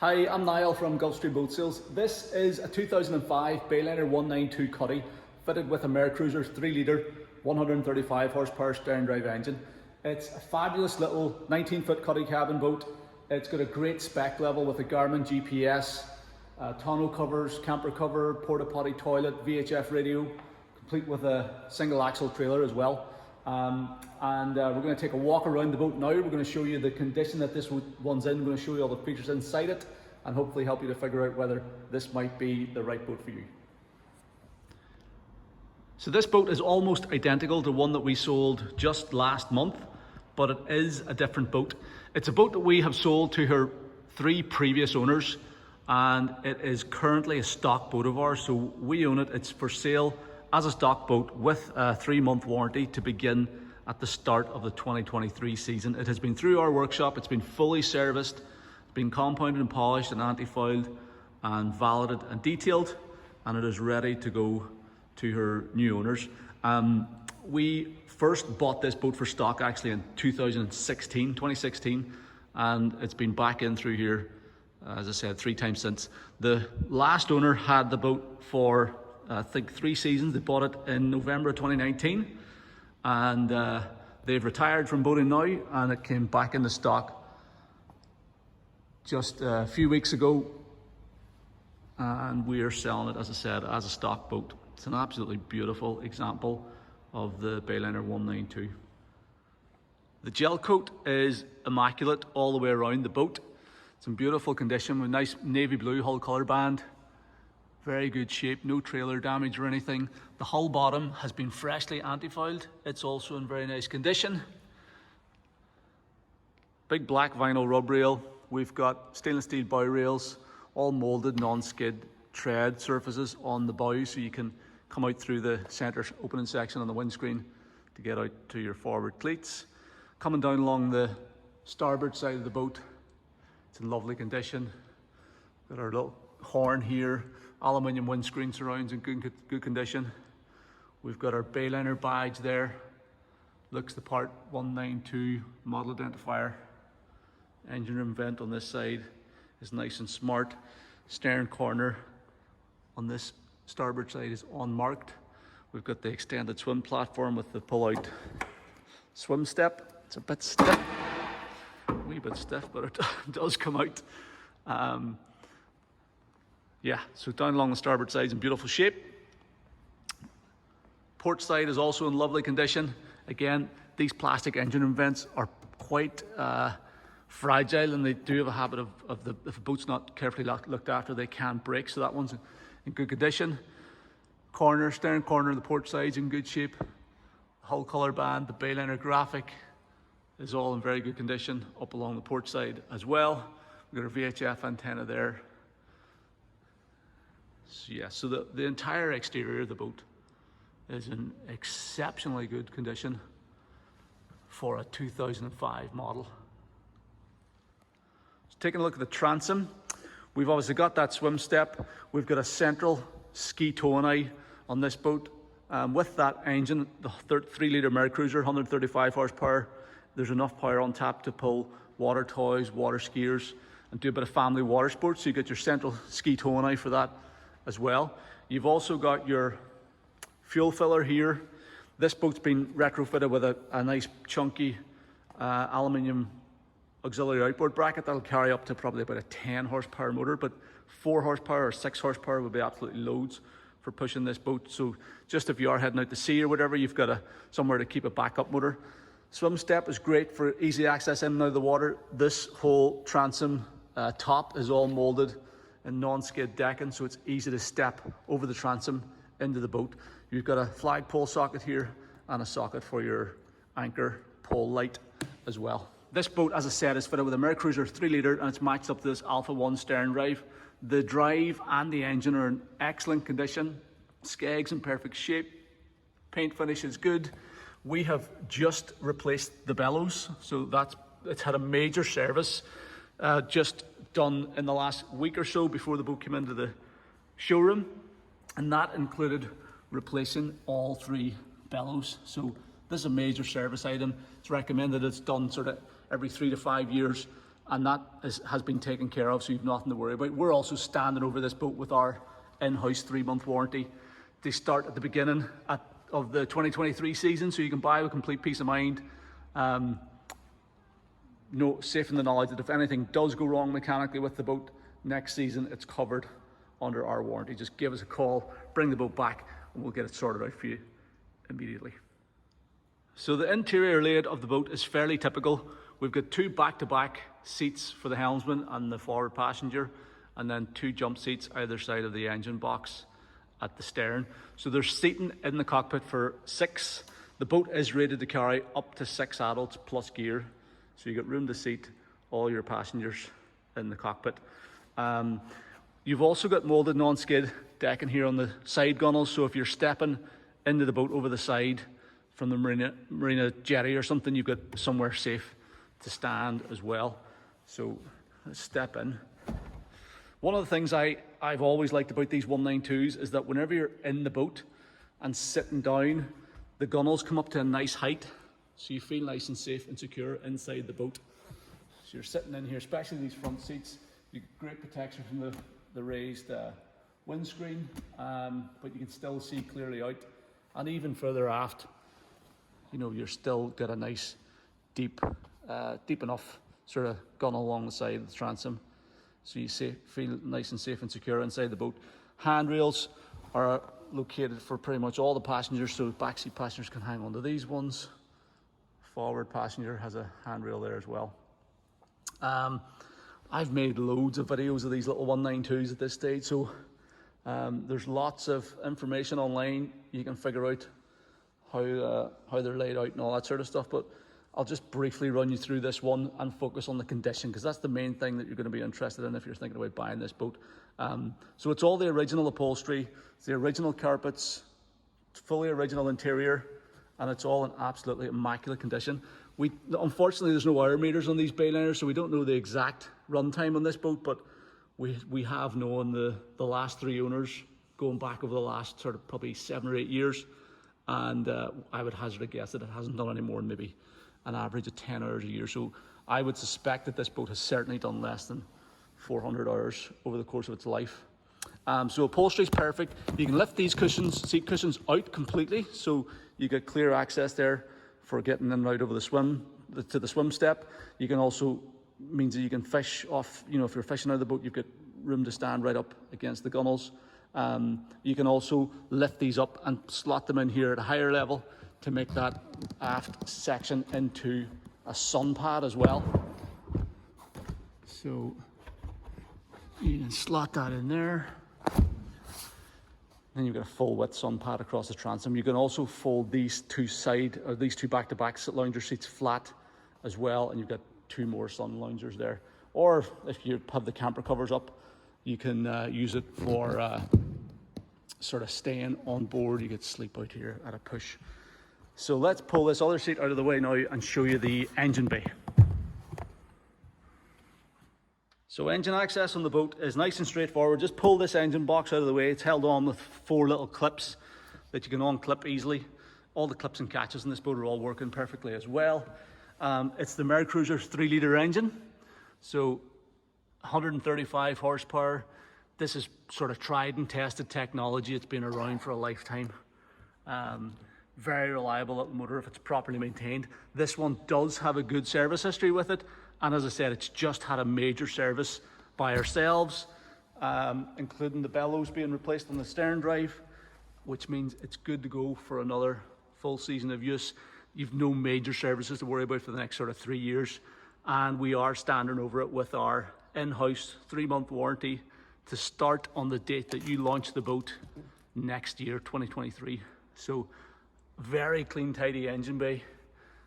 Hi, I'm Niall from Gulfstream Boat Sales. This is a 2005 Bayliner 192 Cuddy fitted with a Mercruiser 3 litre 135 horsepower stern drive engine. It's a fabulous little 19-foot cuddy cabin boat. It's got a great spec level with a Garmin GPS, tonneau covers, camper cover, porta potty toilet, VHF radio, complete with a single axle trailer as well. We're going to take a walk around the boat now. We're going to show you the condition that this one's in. We're going to show you all the features inside it and hopefully help you to figure out whether this might be the right boat for you. So this boat is almost identical to one that we sold just last month, but it is a different boat. It's a boat that we have sold to her 3 previous owners, and it is currently a stock boat of ours. So we own it. It's for sale as a stock boat with a 3-month warranty to begin at the start of the 2023 season. It has been through our workshop, it's been fully serviced, it's been compounded and polished and anti-fouled and valeted and detailed, and it is ready to go to her new owners. We first bought this boat for stock actually in 2016, and it's been back in through here, as I said, 3 times since. The last owner had the boat for I think 3 seasons. They bought it in November 2019, and they've retired from boating now, and it came back into stock just a few weeks ago, and we are selling it, as I said, as a stock boat. It's an absolutely beautiful example of the Bayliner 192. The gel coat is immaculate all the way around the boat. It's in beautiful condition with nice navy blue hull colour band. Very good shape, no trailer damage or anything. The hull bottom has been freshly anti-fouled. It's also in very nice condition. Big black vinyl rub rail. We've got stainless steel bow rails, all molded non-skid tread surfaces on the bow, so you can come out through the center opening section on the windscreen to get out to your forward cleats. Coming down along the starboard side of the boat, it's in lovely condition. Got our little horn here. Aluminium windscreen surrounds in good condition. We've got our Bayliner badge there. Looks the part, 192 model identifier. Engine room vent on this side is nice and smart. Stern corner on this starboard side is unmarked. We've got the extended swim platform with the pull-out swim step. It's a bit stiff, a wee bit stiff, but it does come out. Yeah, so down along the starboard side is in beautiful shape. Port side is also in lovely condition. Again, these plastic engine room vents are quite fragile, and they do have a habit of if a boat's not carefully looked after, they can break. So that one's in good condition. Stern corner of the port side's in good shape. Hull colour band, the Bayliner graphic is all in very good condition up along the port side as well. We've got our VHF antenna there. So yeah, so the entire exterior of the boat is in exceptionally good condition for a 2005 model. So taking a look at the transom, we've obviously got that swim step. We've got a central ski towing eye on this boat. With that engine, the 3 litre Mercruiser, 135 horsepower, there's enough power on tap to pull water toys, water skiers, and do a bit of family water sports. So you get your central ski towing eye for that as well. You've also got your fuel filler here. This boat's been retrofitted with a nice chunky aluminium auxiliary outboard bracket that'll carry up to probably about a 10 horsepower motor, but 4 horsepower or 6 horsepower would be absolutely loads for pushing this boat. So just if you are heading out to sea or whatever, you've got somewhere to keep a backup motor. Swim step is great for easy access in and out of the water. This whole transom top is all molded and non-skid decking, so it's easy to step over the transom into the boat. You've got a flagpole socket here and a socket for your anchor pole light as well. This boat, as I said, is fitted with a Mercruiser 3 litre, and it's matched up to this Alpha 1 stern drive. The drive and the engine are in excellent condition. Skeg's in perfect shape. Paint finish is good. We have just replaced the bellows, so it's had a major service just done in the last week or so before the boat came into the showroom, and that included replacing all 3 bellows. So this is a major service item. It's recommended it's done sort of every 3 to 5 years, and that has been taken care of, so you've nothing to worry about. We're also standing over this boat with our in-house 3-month warranty. They start at the beginning of the 2023 season, so you can buy with complete peace of mind. Safe in the knowledge that if anything does go wrong mechanically with the boat next season, it's covered under our warranty. Just give us a call, bring the boat back, and we'll get it sorted out for you immediately. So the interior layout of the boat is fairly typical. We've got 2 back-to-back seats for the helmsman and the forward passenger, and then 2 jump seats either side of the engine box at the stern. So there's seating in the cockpit for 6. The boat is rated to carry up to 6 adults plus gear. So you got room to seat all your passengers in the cockpit. You've also got molded non-skid decking here on the side gunnels. So if you're stepping into the boat over the side from the marina jetty or something, you've got somewhere safe to stand as well. So let's step in. One of the things I've always liked about these 192s is that whenever you're in the boat and sitting down, the gunnels come up to a nice height, so you feel nice and safe and secure inside the boat. So you're sitting in here, especially these front seats, you get great protection from the raised windscreen, but you can still see clearly out. And even further aft, you're still got a nice deep enough sort of gunnel along the side of the transom. So you feel nice and safe and secure inside the boat. Handrails are located for pretty much all the passengers, so backseat passengers can hang onto these ones. Forward passenger has a handrail there as well. I've made loads of videos of these little 192s at this stage, so there's lots of information online. You can figure out how they're laid out and all that sort of stuff, but I'll just briefly run you through this one and focus on the condition, because that's the main thing that you're going to be interested in if you're thinking about buying this boat. So it's all the original upholstery, it's the original carpets, it's fully original interior, and it's all in absolutely immaculate condition. Unfortunately, there's no hour meters on these Bayliners, so we don't know the exact run time on this boat, but we have known the last 3 owners going back over the last sort of probably 7 or 8 years, and I would hazard a guess that it hasn't done any more than maybe an average of 10 hours a year. So I would suspect that this boat has certainly done less than 400 hours over the course of its life. So upholstery is perfect. You can lift these seat cushions out completely, so you get clear access there for getting in and out over to the swim step. You can also, means that you can fish off, if you're fishing out of the boat, you've got room to stand right up against the gunnels. You can also lift these up and slot them in here at a higher level to make that aft section into a sun pad as well. So you can slot that in there. Then you've got a full width sun pad across the transom. You can also fold these 2 back-to-back lounger seats flat as well, and you've got 2 more sun loungers there. Or if you have the camper covers up, you can use it for sort of staying on board. You could sleep out here at a push. So let's pull this other seat out of the way now and show you the engine bay. So engine access on the boat is nice and straightforward. Just pull this engine box out of the way. It's held on with 4 little clips that you can unclip easily. All the clips and catches in this boat are all working perfectly as well. It's the Mercruiser 3-litre engine. So 135 horsepower. This is sort of tried and tested technology. It's been around for a lifetime. Very reliable little motor if it's properly maintained. This one does have a good service history with it, and as I said, it's just had a major service by ourselves, including the bellows being replaced on the stern drive, which means it's good to go for another full season of use. You've no major services to worry about for the next sort of 3 years, and we are standing over it with our in-house 3-month warranty to start on the date that you launch the boat next year, 2023. So very clean, tidy engine bay.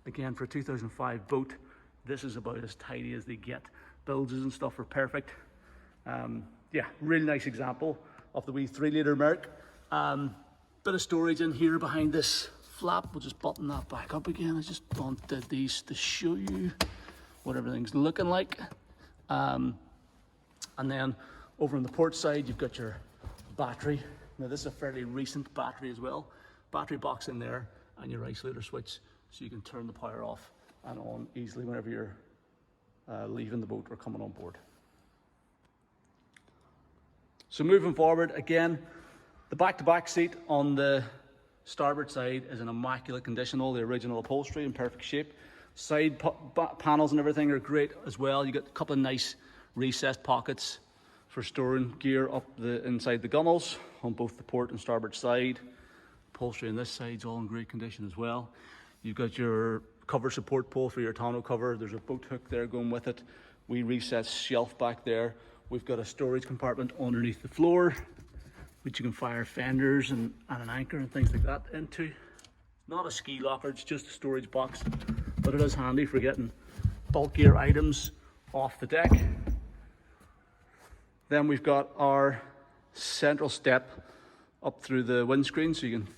Again, for a 2005 boat, this is about as tidy as they get. Bilges and stuff are perfect. Yeah, really nice example of the wee 3-litre Merc. Bit of storage in here behind this flap. We'll just button that back up again. I just did these to show you what everything's looking like. And then over on the port side, you've got your battery. Now this is a fairly recent battery as well. Battery box in there and your isolator switch, so you can turn the power off and on easily whenever you're leaving the boat or coming on board. So moving forward, again, the back-to-back seat on the starboard side is in immaculate condition, all the original upholstery in perfect shape. Side panels and everything are great as well. You got a couple of nice recessed pockets for storing gear up the inside the gunnels on both the port and starboard side. Upholstery on this side's all in great condition as well. You've got your cover support pole for your tonneau cover. There's a boat hook there going with it. We recessed shelf back there. We've got a storage compartment underneath the floor, which you can fire fenders and an anchor and things like that into. Not a ski locker, it's just a storage box, but it is handy for getting bulkier items off the deck. Then we've got our central step up through the windscreen, so you can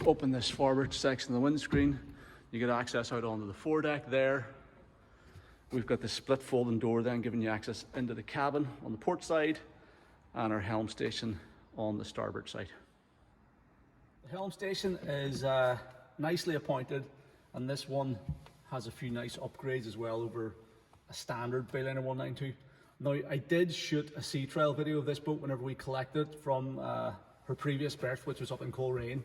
open this forward section of the windscreen. You get access out onto the foredeck there. We've got the split folding door then giving you access into the cabin on the port side, and our helm station on the starboard side. The helm station is nicely appointed, and this one has a few nice upgrades as well over a standard Bayliner 192. Now, I did shoot a sea trial video of this boat whenever we collected it from her previous berth, which was up in Coleraine.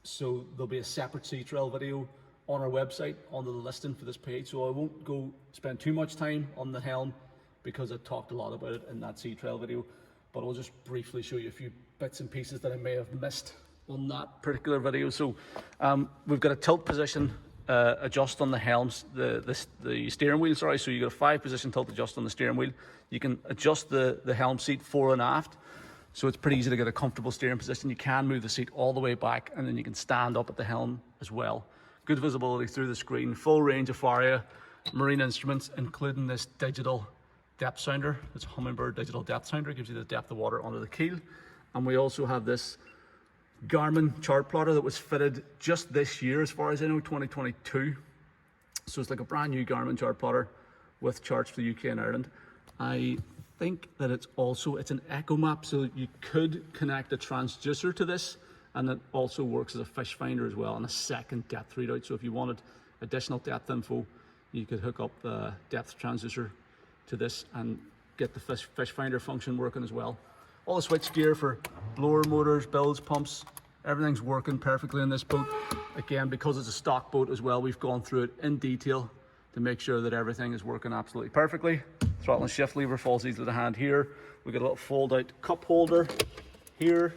So there'll be a separate sea trial video on our website under the listing for this page, so I won't go spend too much time on the helm because I talked a lot about it in that sea trial video, but I'll just briefly show you a few bits and pieces that I may have missed on that particular video. So we've got a tilt position adjust on the helms, the steering wheel, sorry, so you've got a 5-position tilt adjust on the steering wheel. You can adjust the helm seat fore and aft, so it's pretty easy to get a comfortable steering position. You can move the seat all the way back, and then you can stand up at the helm as well. Good visibility through the screen, full range of area, marine instruments, including this digital depth sounder. It's a Humminbird digital depth sounder. It gives you the depth of water under the keel. And we also have this Garmin chart plotter that was fitted just this year, as far as I know, 2022. So it's like a brand new Garmin chart plotter with charts for the UK and Ireland. I think that it's an echo map, so you could connect a transducer to this, and it also works as a fish finder as well, and a second depth readout. So if you wanted additional depth info, you could hook up the depth transducer to this and get the fish finder function working as well. All the switch gear for blower motors, bilge pumps, everything's working perfectly in this boat. Again, because it's a stock boat as well, we've gone through it in detail to make sure that everything is working absolutely perfectly. Throttle and shift lever falls easily to hand here. We've got a little fold out cup holder here.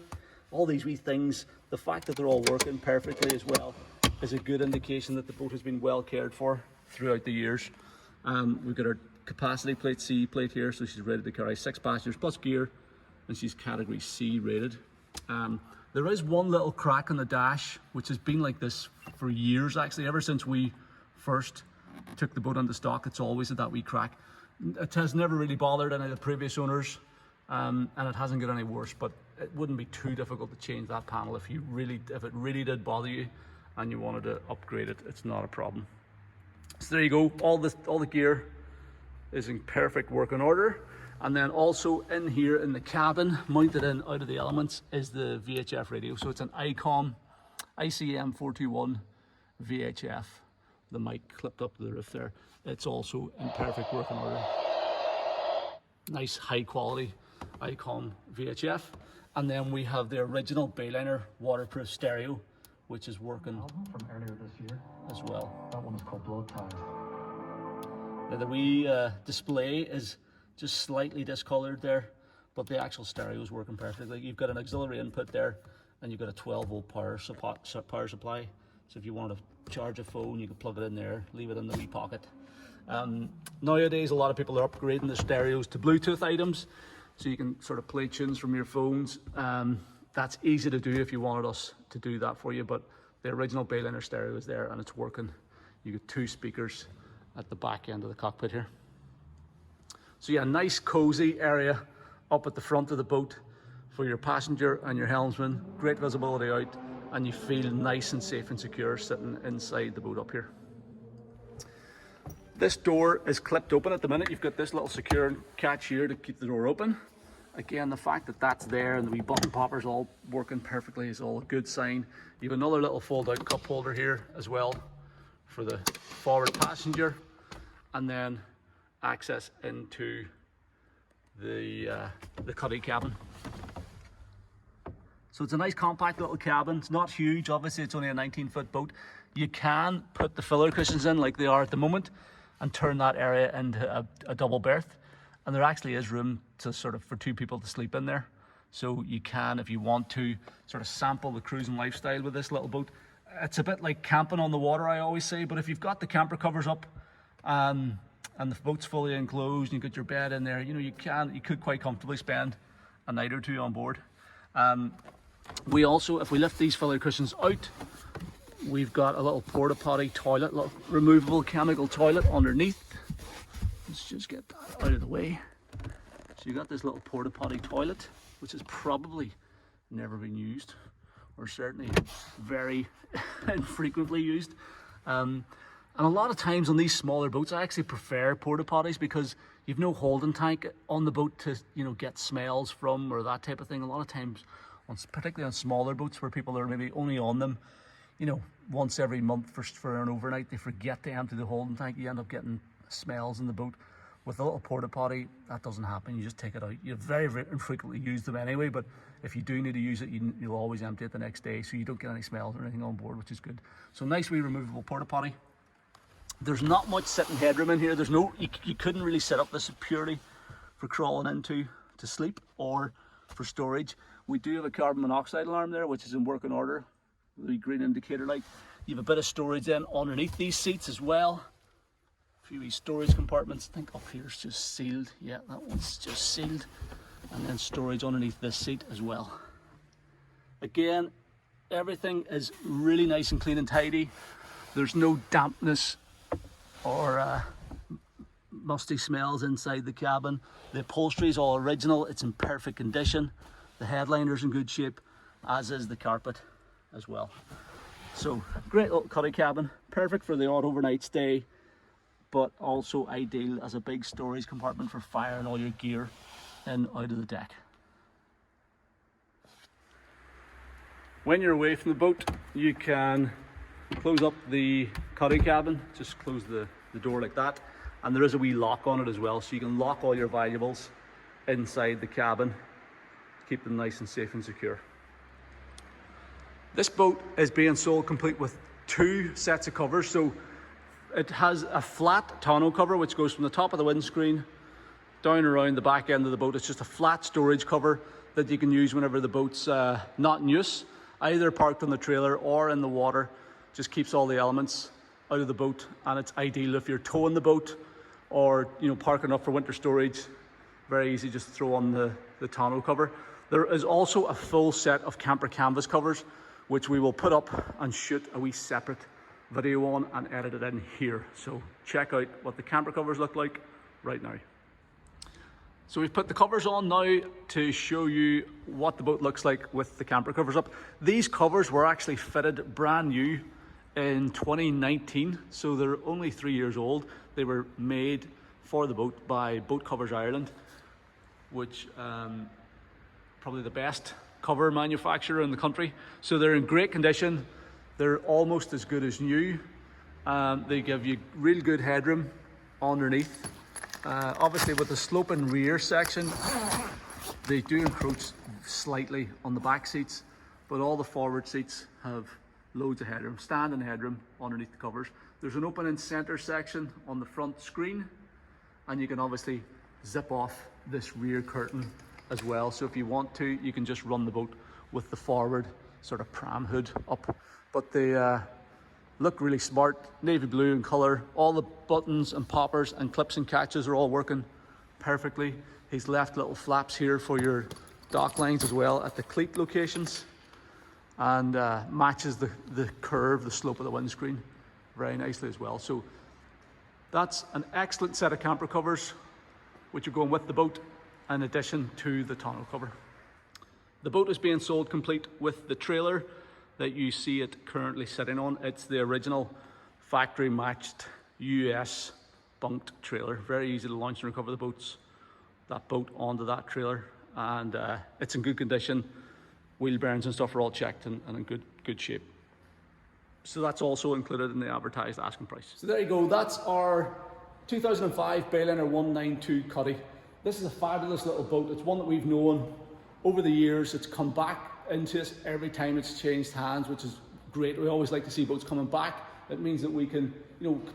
All these wee things, the fact that they're all working perfectly as well is a good indication that the boat has been well cared for throughout the years. We've got our capacity plate, C plate here, so she's ready to carry 6 passengers plus gear, and she's category C rated. There is one little crack on the dash, which has been like this for years actually. Ever since we first took the boat into stock, it's always had that wee crack. It has never really bothered any of the previous owners, and it hasn't got any worse, but it wouldn't be too difficult to change that panel if it really did bother you and you wanted to upgrade it. It's not a problem. So there you go, all the gear is in perfect working order. And then also in here in the cabin, mounted in out of the elements, is the VHF radio. So it's an ICOM ICM 421 VHF. The mic clipped up to the roof there. It's also in perfect working order. Nice high quality ICOM VHF. And then we have the original Bayliner waterproof stereo, which is working from earlier this year as well. That one is called Blood Tide. Now the wee display is just slightly discolored there, but the actual stereo is working perfectly. You've got an auxiliary input there, and you've got a 12-volt power supply. So if you want to charge a phone, you can plug it in there, leave it in the wee pocket. Nowadays, a lot of people are upgrading their stereos to Bluetooth items, so you can sort of play tunes from your phones. That's easy to do if you wanted us to do that for you, but the original Bayliner stereo is there and it's working. You get 2 speakers at the back end of the cockpit here. So yeah, nice cozy area up at the front of the boat for your passenger and your helmsman. Great visibility out, and you feel nice and safe and secure sitting inside the boat up here. This door is clipped open at the minute. You've got this little secure catch here to keep the door open. Again, the fact that that's there and the wee button poppers all working perfectly is all a good sign. You have another little fold out cup holder here as well for the forward passenger. And then access into the Cuddy cabin. So it's a nice compact little cabin. It's not huge, obviously it's only a 19-foot boat. You can put the filler cushions in like they are at the moment and turn that area into a double berth. And there actually is room to sort of for 2 people to sleep in there. So you can, if you want to, sort of sample the cruising lifestyle with this little boat. It's a bit like camping on the water, I always say, but if you've got the camper covers up and the boat's fully enclosed and you've got your bed in there, you know, you could quite comfortably spend a night or 2 on board. We also, if we lift these filler cushions out, we've got a little porta potty toilet, little removable chemical toilet underneath. Let's just get that out of the way. So you got this little porta potty toilet, which has probably never been used, or certainly very infrequently used. And a lot of times on these smaller boats, I actually prefer porta potties because you've no holding tank on the boat to, you know, get smells from or that type of thing. A lot of times, particularly on smaller boats where people are maybe only on them, you know, once every month for an overnight, they forget to empty the holding tank. You end up getting smells in the boat. With a little porta potty, that doesn't happen. You just take it out. You very, very infrequently use them anyway, but if you do need to use it, you'll always empty it the next day, so you don't get any smells or anything on board, which is good. So nice wee removable porta potty. There's not much sitting headroom in here. There's no, you couldn't really set up this purely for crawling into to sleep or for storage. We do have a carbon monoxide alarm there, which is in working order. The green indicator light. You have a bit of storage then underneath these seats as well. A few wee storage compartments. I think up here's just sealed. Yeah, that one's just sealed. And then storage underneath this seat as well. Again, everything is really nice and clean and tidy. There's no dampness or musty smells inside the cabin. The upholstery is all original. It's in perfect condition. The headliner's in good shape, as is the carpet as well. So great little Cuddy cabin, perfect for the odd overnight stay, but also ideal as a big storage compartment for firing all your gear in out of the deck. When you're away from the boat, you can close up the Cuddy cabin, just close the door like that, and there is a wee lock on it as well, so you can lock all your valuables inside the cabin, keep them nice and safe and secure. This boat is being sold complete with 2 sets of covers. So it has a flat tonneau cover which goes from the top of the windscreen down around the back end of the boat. It's just a flat storage cover that you can use whenever the boat's not in use, either parked on the trailer or in the water. Just keeps all the elements out of the boat, and it's ideal if you're towing the boat or, you know, parking up for winter storage. Very easy, just throw on the tonneau cover. There is also a full set of camper canvas covers, which we will put up and shoot a wee separate video on and edit it in here. So check out what the camper covers look like right now. So we've put the covers on now to show you what the boat looks like with the camper covers up. These covers were actually fitted brand new in 2019, so they're only 3 years old. They were made for the boat by Boat Covers Ireland, which probably the best cover manufacturer in the country. So they're in great condition. They're almost as good as new. They give you real good headroom underneath. Obviously with the sloping rear section, they do encroach slightly on the back seats, but all the forward seats have loads of headroom, standing headroom underneath the covers. There's an open in center section on the front screen, and you can obviously zip off this rear curtain as well. So if you want to, you can just run the boat with the forward sort of pram hood up. But they look really smart, navy blue in color. All the buttons and poppers and clips and catches are all working perfectly. He's left little flaps here for your dock lines as well at the cleat locations, and matches the curve, the slope of the windscreen very nicely as well. So that's an excellent set of camper covers which are going with the boat in addition to the tonneau cover. The boat is being sold complete with the trailer that you see it currently sitting on. It's the original factory matched US bunked trailer. Very easy to launch and recover that boat onto that trailer, and it's in good condition. Wheel bearings and stuff are all checked and in good shape. So that's also included in the advertised asking price. So there you go, that's our 2005 Bayliner 192 Cuddy. This is a fabulous little boat. It's one that we've known over the years. It's come back into us every time it's changed hands, which is great. We always like to see boats coming back. It means that we can,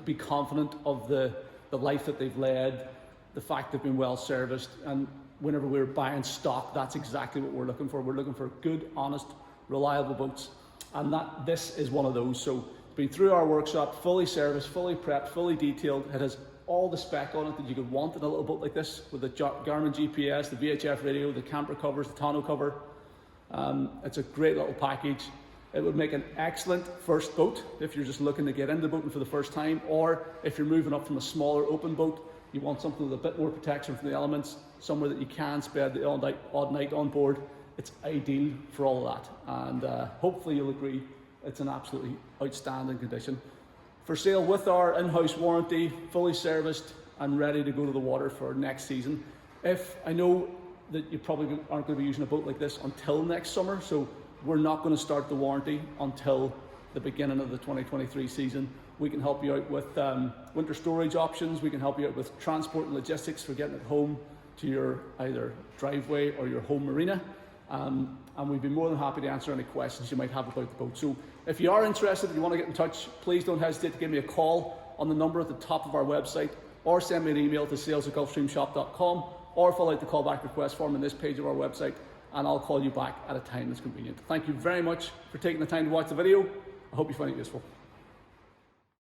be confident of the life that they've led, the fact they've been well serviced, and whenever we're buying stock, that's exactly what we're looking for. We're looking for good, honest, reliable boats, and this is one of those. So it's been through our workshop, fully serviced, fully prepped, fully detailed. It has all the spec on it that you could want in a little boat like this, with the Garmin GPS, the VHF radio, the camper covers, the tonneau cover. It's a great little package. It would make an excellent first boat if you're just looking to get into boating for the first time, or if you're moving up from a smaller open boat, you want something with a bit more protection from the elements, somewhere that you can spend the odd night on board. It's ideal for all of that, and hopefully you'll agree it's an absolutely outstanding condition. For sale with our in-house warranty, fully serviced and ready to go to the water for next season. I know that you probably aren't going to be using a boat like this until next summer, so we're not going to start the warranty until the beginning of the 2023 season. We can help you out with winter storage options. We can help you out with transport and logistics for getting it home to your either driveway or your home marina. And we'd be more than happy to answer any questions you might have about the boat. So if you are interested, if you want to get in touch, please don't hesitate to give me a call on the number at the top of our website, or send me an email to sales@gulfstreamshop.com, or fill out the callback request form on this page of our website, and I'll call you back at a time that's convenient. Thank you very much for taking the time to watch the video. I hope you find it useful.